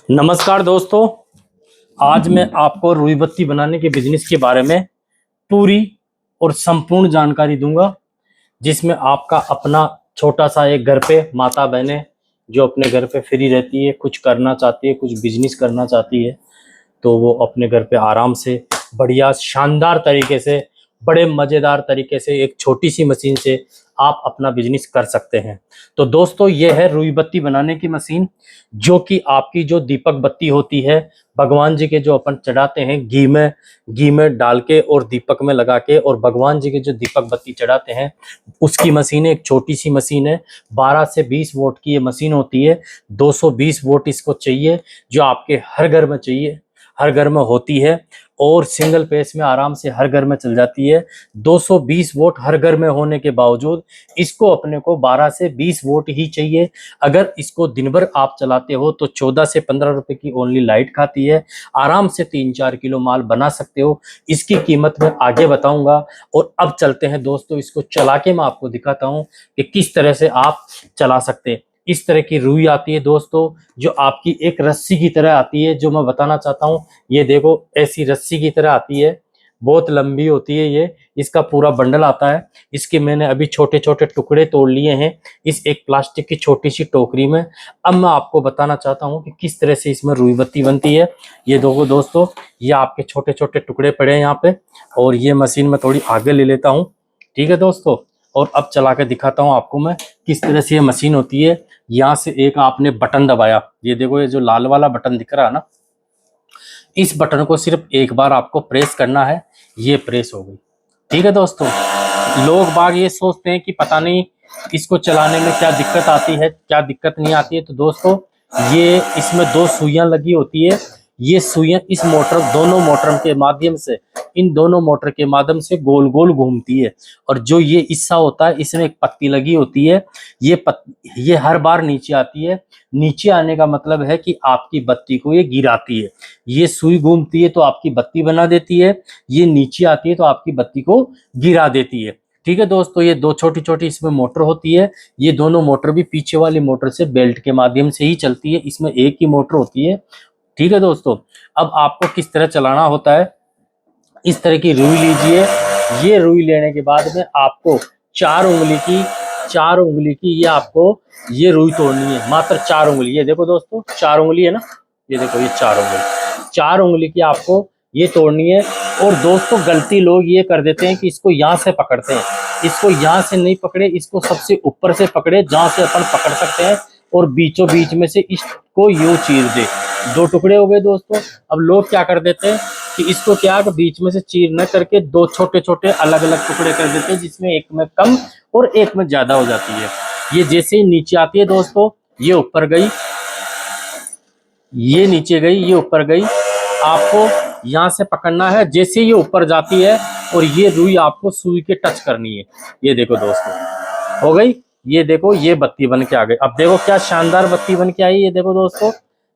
नमस्कार दोस्तों। आज मैं आपको रुई बत्ती बनाने के बिजनेस के बारे में पूरी और संपूर्ण जानकारी दूंगा, जिसमें आपका अपना छोटा सा एक घर पे माता बहनें जो अपने घर पे फ्री रहती है, कुछ करना चाहती है, कुछ बिजनेस करना चाहती है, तो वो अपने घर पे आराम से बढ़िया शानदार तरीके से बड़े मज़ेदार तरीके से एक छोटी सी मशीन से आप अपना बिजनेस कर सकते हैं। तो दोस्तों, ये है रुई बत्ती बनाने की मशीन, जो कि आपकी जो दीपक बत्ती होती है भगवान जी के, जो अपन चढ़ाते हैं घी में डाल के और दीपक में लगा के, और भगवान जी के जो दीपक बत्ती चढ़ाते हैं उसकी मशीन है। एक छोटी सी मशीन है, 12 से 20 वोल्ट की ये मशीन होती है। 220 वोल्ट इसको चाहिए, जो आपके हर घर में चाहिए, हर घर में होती है, और सिंगल पेस में आराम से हर घर में चल जाती है। 220 वोल्ट हर घर में होने के बावजूद इसको अपने को 12 से 20 वोल्ट ही चाहिए। अगर इसको दिन भर आप चलाते हो तो 14 से 15 रुपए की ओनली लाइट खाती है। आराम से 3-4 किलो माल बना सकते हो। इसकी कीमत मैं आगे बताऊंगा। और अब चलते हैं दोस्तों, इसको चला के मैं आपको दिखाता हूं कि किस तरह से आप चला सकते हैं। इस तरह की रुई आती है दोस्तों, जो आपकी एक रस्सी की तरह आती है, जो मैं बताना चाहता हूँ। ये देखो, ऐसी रस्सी की तरह आती है, बहुत लंबी होती है ये। इसका पूरा बंडल आता है। इसके मैंने अभी छोटे छोटे टुकड़े तोड़ लिए हैं इस एक प्लास्टिक की छोटी सी टोकरी में। अब मैं आपको बताना चाहता हूँ कि किस तरह से इसमें रुई बत्ती बनती है। ये देखो दोस्तों, ये आपके छोटे छोटे टुकड़े पड़े हैं यहाँ पे, और ये मशीन में थोड़ी आगे ले लेता हूँ। ठीक है दोस्तों, और अब चला के दिखाता हूँ आपको मैं किस तरह से ये मशीन होती है। यहाँ से एक आपने बटन दबाया, ये देखो, ये जो लाल वाला बटन दिख रहा है ना, इस बटन को सिर्फ एक बार आपको प्रेस करना है। ये प्रेस हो गई। ठीक है दोस्तों, लोग बाग ये सोचते हैं कि पता नहीं इसको चलाने में क्या दिक्कत आती है, क्या दिक्कत नहीं आती है। तो दोस्तों, ये इसमें 2 सुइयां लगी होती है। ये सुइयां इस मोटर, दोनों मोटर के माध्यम से, इन दोनों मोटर के माध्यम से गोल गोल घूमती है। और जो ये हिस्सा होता है, इसमें एक पत्ती लगी होती है। ये हर बार नीचे आती है। नीचे आने का मतलब है कि आपकी बत्ती को ये गिराती है। ये सुई घूमती है तो आपकी बत्ती बना देती है, ये नीचे आती है तो आपकी बत्ती को गिरा देती है। ठीक है दोस्तों, ये 2 छोटी छोटी इसमें मोटर होती है। ये दोनों मोटर भी पीछे वाली मोटर से बेल्ट के माध्यम से ही चलती है। इसमें एक ही मोटर होती है। ठीक है दोस्तों, अब आपको किस तरह चलाना होता है, इस तरह की रुई लीजिए। ये रुई लेने के बाद में आपको 4 उंगली की ये आपको ये रुई तोड़नी है, मात्र 4 उंगली। ये देखो दोस्तों, 4 उंगली है ना, ये देखो, ये 4 उंगली की आपको ये तोड़नी है। और दोस्तों, गलती लोग ये कर देते हैं कि इसको यहाँ से पकड़ते हैं। इसको यहाँ से नहीं पकड़े, इसको सबसे ऊपर से पकड़े, जहाँ से अपन पकड़ सकते हैं, और बीचों बीच में से इसको यूं चीर दे। 2 टुकड़े हो गए दोस्तों। अब लोग क्या कर देते हैं कि इसको क्या बीच में से चीर न करके 2 छोटे छोटे अलग अलग टुकड़े कर देते हैं, जिसमें एक में कम और एक में ज्यादा हो जाती है। ये जैसे ही नीचे आती है दोस्तों, ये ऊपर गई, ये नीचे गई, ये ऊपर गई। आपको यहाँ से पकड़ना है। जैसे ये ऊपर जाती है और ये रुई आपको सुई के टच करनी है। ये देखो दोस्तों, हो गई। ये देखो, ये बत्ती बन के आ गई। अब देखो क्या शानदार बत्ती बन के आई। ये देखो दोस्तों,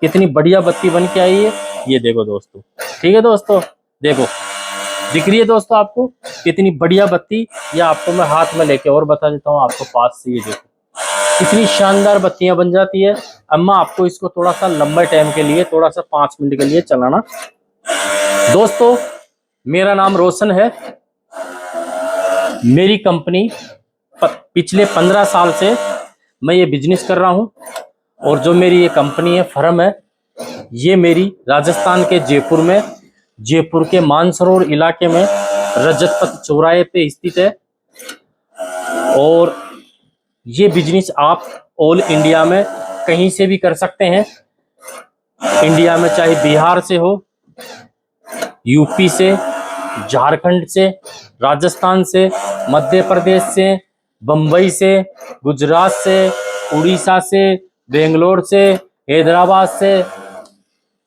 कितनी बढ़िया बत्ती बन के आई है। ये देखो दोस्तों, ठीक है दोस्तों, देखो, दिख रही है दोस्तों आपको कितनी बढ़िया बत्ती। ये आपको मैं हाथ में लेके और बता देता हूँ आपको पास से। ये देखो कितनी शानदार बत्तियां बन जाती है। अब मैं आपको इसको थोड़ा सा लंबे टाइम के लिए, थोड़ा सा 5 मिनट के लिए चलाना। दोस्तों, मेरा नाम रोशन है। मेरी कंपनी पिछले 15 साल से मैं ये बिजनेस कर रहा हूँ। और जो मेरी ये कंपनी है, फर्म है, ये मेरी राजस्थान के जयपुर के मानसरोवर इलाके में रजत पथ चौराहे पे स्थित है। और ये बिजनेस आप ऑल इंडिया में कहीं से भी कर सकते हैं। इंडिया में चाहे बिहार से हो, यूपी से, झारखंड से, राजस्थान से, मध्य प्रदेश से, बम्बई से, गुजरात से, उड़ीसा से, बेंगलोर से, हैदराबाद से,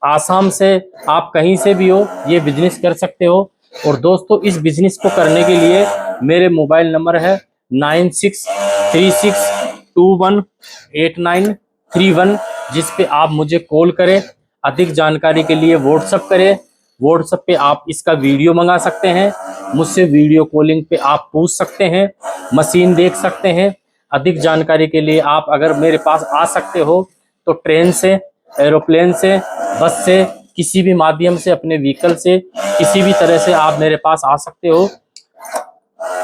आसाम से, आप कहीं से भी हो ये बिजनेस कर सकते हो। और दोस्तों, इस बिजनेस को करने के लिए मेरे मोबाइल नंबर है 9636218931, जिस पे आप मुझे कॉल करें। अधिक जानकारी के लिए व्हाट्सएप करें। व्हाट्सएप पे आप इसका वीडियो मंगा सकते हैं। मुझसे वीडियो कॉलिंग पे आप पूछ सकते हैं, मशीन देख सकते हैं। अधिक जानकारी के लिए आप अगर मेरे पास आ सकते हो तो ट्रेन से, एरोप्लेन से, बस से, किसी भी माध्यम से, अपने व्हीकल से, किसी भी तरह से आप मेरे पास आ सकते हो,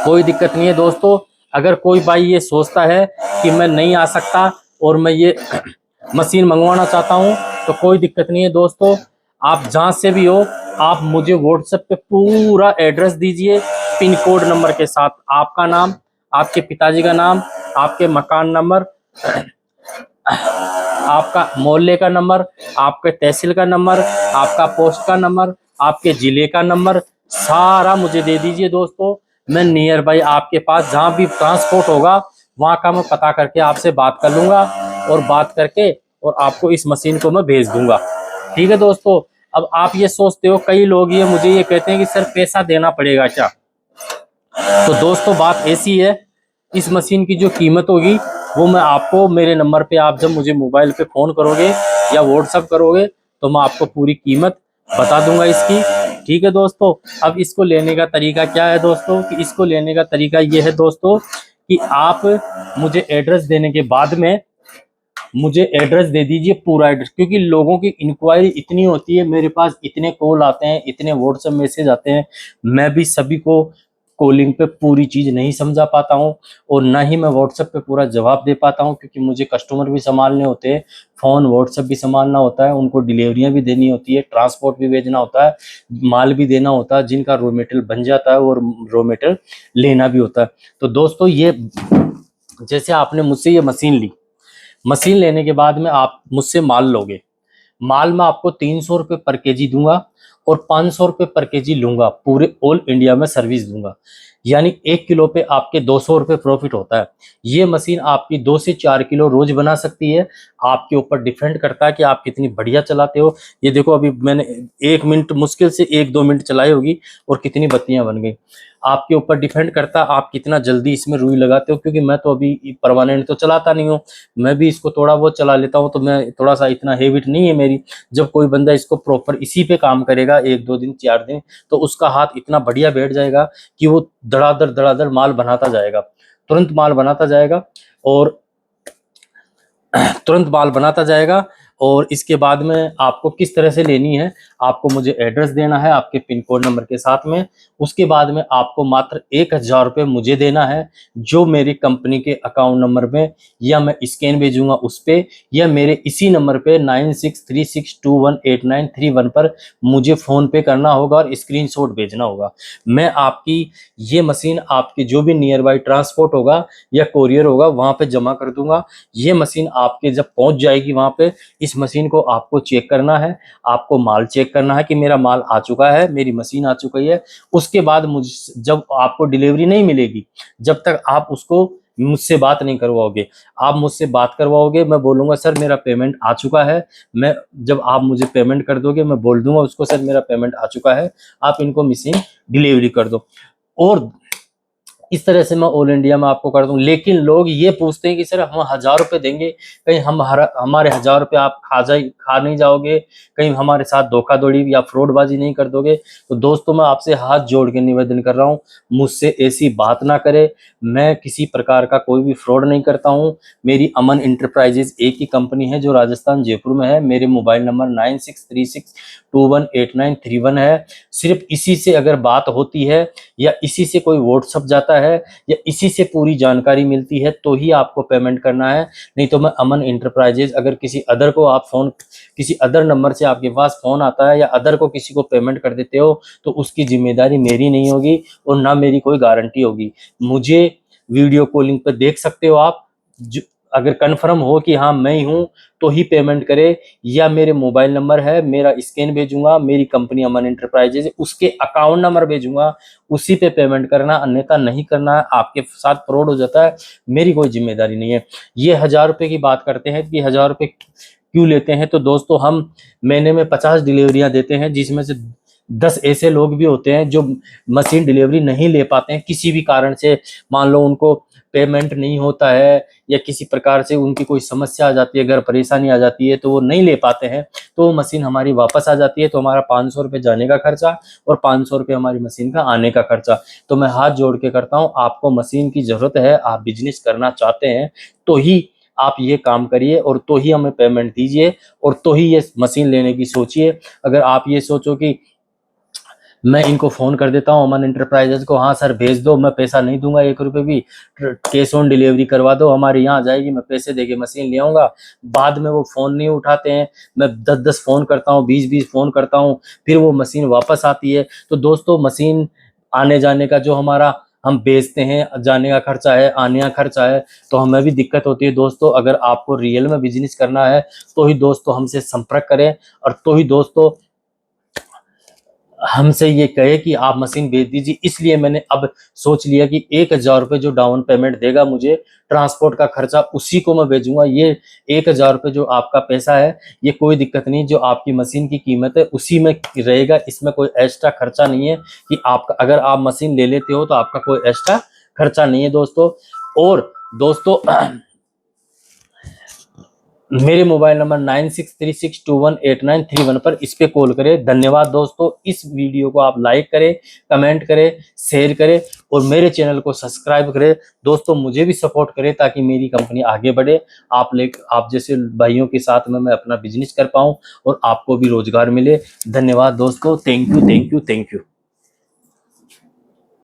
कोई दिक्कत नहीं है दोस्तों। अगर कोई भाई ये सोचता है कि मैं नहीं आ सकता और मैं ये मशीन मंगवाना चाहता हूँ, तो कोई दिक्कत नहीं है दोस्तों। आप जहाँ से भी हो, आप मुझे व्हाट्सएप पे पूरा एड्रेस दीजिए, पिन कोड नंबर के साथ, आपका नाम, आपके पिताजी का नाम, आपके मकान नंबर, आपका मोहल्ले का नंबर, आपके तहसील का नंबर, आपका पोस्ट का नंबर, आपके जिले का नंबर, सारा मुझे दे दीजिए दोस्तों। मैं नियर बाई आपके पास जहाँ भी ट्रांसपोर्ट होगा वहाँ का मैं पता करके आपसे बात कर लूंगा, और बात करके और आपको इस मशीन को मैं भेज दूंगा। ठीक है दोस्तों। अब आप ये सोचते हो, कई लोग ये मुझे ये कहते हैं कि सर पैसा देना पड़ेगा क्या? तो दोस्तों बात ऐसी है, इस मशीन की जो कीमत होगी वो मैं आपको मेरे नंबर पे, आप जब मुझे मोबाइल पे फ़ोन करोगे या व्हाट्सअप करोगे तो मैं आपको पूरी कीमत बता दूंगा इसकी। ठीक है दोस्तों। अब इसको लेने का तरीका क्या है दोस्तों, कि इसको लेने का तरीका ये है दोस्तों कि आप मुझे एड्रेस देने के बाद में मुझे एड्रेस दे दीजिए, पूरा एड्रेस, क्योंकि लोगों की इंक्वायरी इतनी होती है, मेरे पास इतने कॉल आते हैं, इतने व्हाट्सएप मैसेज आते हैं, मैं भी सभी को कॉलिंग पे पूरी चीज़ नहीं समझा पाता हूँ, और ना ही मैं व्हाट्सएप पे पूरा जवाब दे पाता हूँ, क्योंकि मुझे कस्टमर भी संभालने होते हैं, फ़ोन व्हाट्सएप भी संभालना होता है, उनको डिलीवरियाँ भी देनी होती है, ट्रांसपोर्ट भी भेजना होता है, माल भी देना होता है, जिनका रॉ मटेरियल बन जाता है और रॉ मटेरियल लेना भी होता है। तो दोस्तों ये, जैसे आपने मुझसे ये मशीन ली, मशीन लेने के बाद में आप मुझसे माल लोगे, माल में आपको 300 रुपये पर केजी दूंगा और 500 रुपये पर केजी लूंगा, पूरे ऑल इंडिया में सर्विस दूंगा, यानी 1 किलो पे आपके 200 रुपये प्रॉफिट होता है। ये मशीन आपकी 2 से 4 किलो रोज बना सकती है, आपके ऊपर डिपेंड करता है कि आप कितनी बढ़िया चलाते हो। ये देखो, अभी मैंने 1 मिनट, मुश्किल से 1-2 मिनट चलाई होगी और कितनी बत्तियां बन गई। आपके ऊपर डिपेंड करता है आप कितना जल्दी इसमें रुई लगाते हो, क्योंकि मैं तो अभी परमानेंट तो चलाता नहीं हूँ, मैं भी इसको थोड़ा बहुत चला लेता हूँ, तो मैं थोड़ा सा, इतना हैबिट नहीं है मेरी। जब कोई बंदा इसको प्रॉपर इसी पे काम करेगा 1-2 दिन 4 दिन, तो उसका हाथ इतना बढ़िया बैठ जाएगा कि वो धड़ाधड़ धड़ाधड़ माल बनाता जाएगा, तुरंत माल बनाता जाएगा, और तुरंत माल बनाता जाएगा। और इसके बाद में आपको किस तरह से लेनी है, आपको मुझे एड्रेस देना है आपके पिन कोड नंबर के साथ में। उसके बाद में आपको मात्र 1,000 रुपये मुझे देना है, जो मेरी कंपनी के अकाउंट नंबर में, या मैं स्कैन भेजूंगा उस पे, या मेरे इसी नंबर पे 9636218931 पर मुझे फ़ोन पे करना होगा और स्क्रीनशॉट भेजना होगा। मैं आपकी ये मशीन आपके जो भी नियर बाई ट्रांसपोर्ट होगा या कोरियर होगा वहाँ पे जमा कर दूंगा। ये मशीन आपके जब पहुँच जाएगी वहाँ पे, इस मशीन को आपको चेक करना है, आपको माल चेक करना है कि मेरा माल आ चुका है, मेरी मशीन आ चुकी है। उसके बाद मुझ जब आपको डिलीवरी नहीं मिलेगी, जब तक आप उसको मुझसे बात नहीं करवाओगे, आप मुझसे बात करवाओगे, मैं बोलूँगा सर मेरा पेमेंट आ चुका है, मैं जब आप मुझे पेमेंट कर दोगे, मैं बोल दूंगा उसको सर मेरा पेमेंट आ चुका है, आप इनको मशीन डिलीवरी कर दो। और इस तरह से मैं ऑल इंडिया में आपको कर दूं। लेकिन लोग ये पूछते हैं कि सर हम 1,000 रुपये देंगे, कहीं हमारे 1,000 रुपये आप खा नहीं जाओगे, कहीं हमारे साथ धोखाधड़ी या फ्रॉडबाजी नहीं कर दोगे। तो दोस्तों मैं आपसे हाथ जोड़ के निवेदन कर रहा हूँ, मुझसे ऐसी बात ना करे, मैं किसी प्रकार का कोई भी फ्रॉड नहीं करता हूँ। मेरी अमन इंटरप्राइजेज एक ही कंपनी है जो राजस्थान जयपुर में है। मेरे मोबाइल नंबर 9636218931 है। सिर्फ इसी से अगर बात होती है, या इसी से कोई व्हाट्सअप जाता है, या इसी से पूरी जानकारी मिलती है, तो ही आपको पेमेंट करना है। नहीं तो मैं अमन इंटरप्राइजेज, अगर किसी अदर को आप फोन, किसी अदर नंबर से आपके पास फोन आता है या अदर को किसी को पेमेंट कर देते हो, तो उसकी जिम्मेदारी मेरी नहीं होगी और ना मेरी कोई गारंटी होगी। मुझे वीडियो कॉलिंग पर देख सकते हो आप, अगर कंफर्म हो कि हाँ मैं ही हूँ तो ही पेमेंट करे, या मेरे मोबाइल नंबर है, मेरा स्कैन भेजूंगा, मेरी कंपनी अमन इंटरप्राइजेज उसके अकाउंट नंबर भेजूंगा, उसी पे पेमेंट करना, अन्यथा नहीं करना है। आपके साथ फ्रॉड हो जाता है, मेरी कोई जिम्मेदारी नहीं है। ये 1,000 रुपये की बात करते हैं कि 1,000 रुपये क्यों लेते हैं, तो दोस्तों हम महीने में 50 डिलीवरियां देते हैं, जिसमें से 10 ऐसे लोग भी होते हैं जो मशीन डिलीवरी नहीं ले पाते हैं किसी भी कारण से। मान लो उनको पेमेंट नहीं होता है, या किसी प्रकार से उनकी कोई समस्या आ जाती है, घर परेशानी आ जाती है, तो वो नहीं ले पाते हैं, तो वो मशीन हमारी वापस आ जाती है। तो हमारा 500 रुपये जाने का खर्चा और 500 रुपये हमारी मशीन का आने का खर्चा। तो मैं हाथ जोड़ के करता हूँ, आपको मशीन की ज़रूरत है, आप बिजनेस करना चाहते हैं, तो ही आप ये काम करिए और तो ही हमें पेमेंट दीजिए और तो ही ये मशीन लेने की सोचिए। अगर आप ये सोचो कि मैं इनको फ़ोन कर देता हूँ अमन इंटरप्राइजेज को, हाँ सर भेज दो, मैं पैसा नहीं दूंगा 1 रुपये भी, कैश ऑन डिलीवरी करवा दो, हमारे यहाँ आ जाएगी, मैं पैसे देके मशीन ले आऊँगा। बाद में वो फ़ोन नहीं उठाते हैं, मैं 10-10 फ़ोन करता हूँ, 20-20 फ़ोन करता हूँ, फिर वो मशीन वापस आती है। तो दोस्तों मशीन आने जाने का जो हमारा हम बेचते हैं, जाने का खर्चा है, आने का खर्चा है, तो हमें भी दिक्कत होती है। दोस्तों अगर आपको रियल में बिजनेस करना है तो ही दोस्तों हमसे संपर्क करें, और तो ही दोस्तों हमसे ये कहे कि आप मशीन भेज दीजिए। इसलिए मैंने अब सोच लिया कि 1,000 रुपये जो डाउन पेमेंट देगा मुझे, ट्रांसपोर्ट का खर्चा उसी को मैं भेजूंगा। ये 1,000 रुपये जो आपका पैसा है, ये कोई दिक्कत नहीं, जो आपकी मशीन की कीमत है उसी में रहेगा, इसमें कोई एक्स्ट्रा खर्चा नहीं है कि आपका, अगर आप मशीन ले लेते हो तो आपका कोई एक्स्ट्रा खर्चा नहीं है दोस्तों। और दोस्तों मेरे मोबाइल नंबर 9636218931 पर इस पे कॉल करें। धन्यवाद दोस्तों। इस वीडियो को आप लाइक करें, कमेंट करें, शेयर करें और मेरे चैनल को सब्सक्राइब करें। दोस्तों मुझे भी सपोर्ट करें ताकि मेरी कंपनी आगे बढ़े, आप जैसे भाइयों के साथ में मैं अपना बिजनेस कर पाऊं और आपको भी रोजगार मिले। धन्यवाद दोस्तों। Thank you, thank you, thank you.